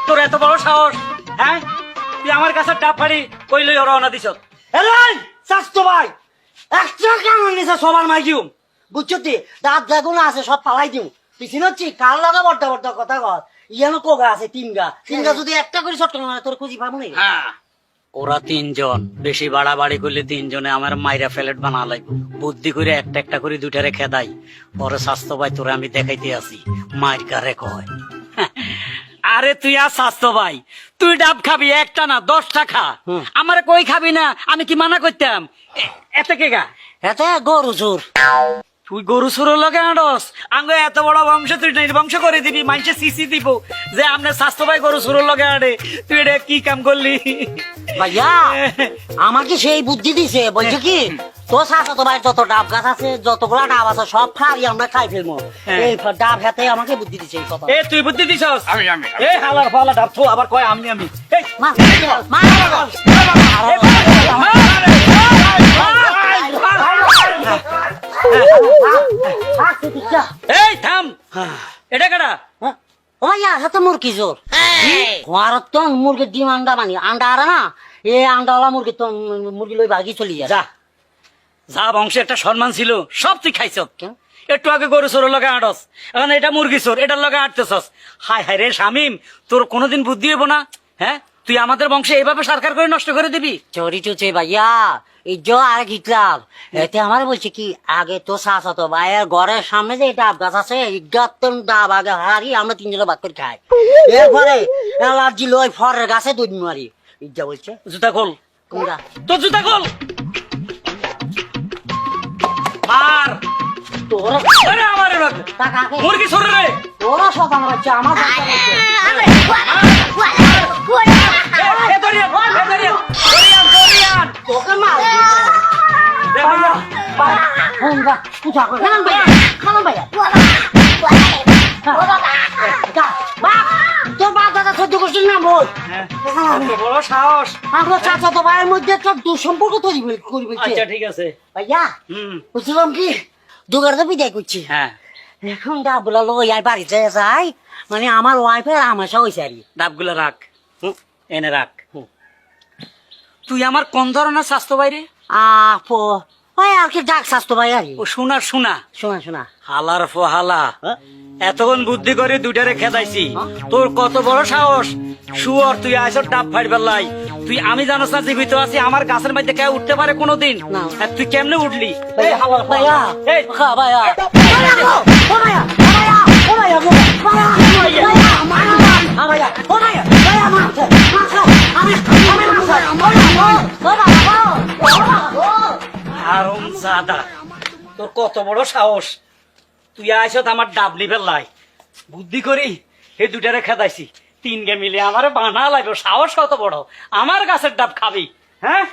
তোর এত বড় সাহস, হ্যাঁ? তুই আমার কাছে ডাব ফাড়ি কইলই রওনা দিছ। স্বাস্থ্য ভাই একটা কেমন নিছে সবার মাই দিম, বুঝছো তুই? দাঁত যেগুলো আছে সব ফালাই দিম। তুই চিনছি কার লাগা বড্ডা বড্ডা কথা কর। ইয়ানো কোগা আছে তিনগা যদি একটা করে শর্ট করে তোর খুঁজি পাবো না। ওরা তিনজন, বেশি বাড়াবাড়ি করলে তিনজনে আমার মাইরা ফ্যালেট বানা লাগবে। বুদ্ধি করে একটা একটা করে দুইটারে খেদাই। পরে স্বাস্থ্য ভাই তোরা আমি দেখাইতে আসি মায়ের কারে কয়। আরে তুই আর স্বাস্থ্য ভাই, তুই ডাব খাবি একটা না 10টা খা। আমার কই খাবি না, আমি কি মানা করতাম? এতে কে গা? এতে গরু চোর। তুই গরু চোরের লগে আড়স? আঙ্গ এত বড় বংশ তুই বংশ করে দিবি, মানুষে সিসি দিব যে আপনার স্বাস্থ্য ভাই গরু চোরের লগে আড়ে। তুই এটা কি কাম করলি? ভাইয়া আমাকে সেই বুদ্ধি দিছে, বলছে কি তোর সাথে তো ভাই যত ডাব গাছ আছে, যতগুলা ডাব আছে সব ফাড়ি আমরা খাই ফেলবো। এই ডাব হাতে আমাকে বুদ্ধি দিছে এই কথা। এ তুই বুদ্ধি দিছস? আমি এই হালার ফালা ডাব তো আবার কয় আমি এই এই থাম, এটা কাটা? ও ভাইয়া হাতে মুরগি জোর। ঘরত তো মুরগির ডিম আন্ডা বানি আন্ডা আরে না, এই আন্ডাওয়ালা মুরগি তো মুরগি লই ভাগি চলি যায়। যা যা বংশে একটা সম্মান ছিল সব তুই খাইছ। একটু আগে গরু চোরের লগে আটস, এখন এটা মুরগি চোর, এটার লগে আটতেছস। হায় হায় রে শামিম, তোর কোনোদিন বুদ্ধি হইব না? হ্যাঁ, তুই আমাদের বংশে এইভাবে সরকার করে নষ্ট করে দিবি? চোরি চুচে ভাইয়া এই আর ঘিতলাম। এতে আমার বলছে কি আগে তো চাষ হতো ভাইয়ের ঘরের সামনে যে ডাব গাছ আছে, ডাব আগে হারি আমরা তিনজনে ভাগ করে খাই। এরপরে এলার্জি লই ফরের গাছে দুধ মারি। ইজ্জা বলছে জুতা খোল, কোনটা তোর জুতা খোল। আর তোরা আরে আমার মুরগি চোর রে, তোরা সব আমার হচ্ছে আমার তোকে মার তোর বাপ দাদা সহ্য করছিস না বল। বড় সাহস আমরা চাচা তো ভাইয়ের মধ্যে একটা দুঃসম্পর্ক তৈরি করি বলছে। আচ্ছা ঠিক আছে ভাইয়া, বুঝলাম কি দুগার তো বিদায় করছি। হ্যাঁ, এখন ডাবগুলা লো ইয়ার বাড়িতে যাই, মানে আমার ওয়াইফের আমাশা হয়েছে আর কি। ডাবগুলা রাখ, এনে রাখ। তুই আমার কোন ধরনের স্বাস্থ্য বাইরে? ওই আর কি ডাক স্বাস্থ্য ভাই আর ও শোনা শোনা শোনা শোনা হালার ফহালা, এতক্ষণ বুদ্ধি করে দুইটারে খেদাইছি, তোর কত বড় সাহস? শুয়ার তুই আইস ডাব ফাইবার লাই। তুই আমি জানোস না জীবিত আছি, আমার গাছের মধ্যে কেউ উঠতে পারে কোনোদিন? তুই কেমনে উঠলি? তোর কত বড় সাহস? তুই আইস আমার ডাব লিভেল লাই। বুদ্ধি করি এই দুটারে খেদাইছি, তিনগে মিলে আমার বানা লাগবে। সাহস কত বড়, আমার গাছের ডাব খাবি? হ্যাঁ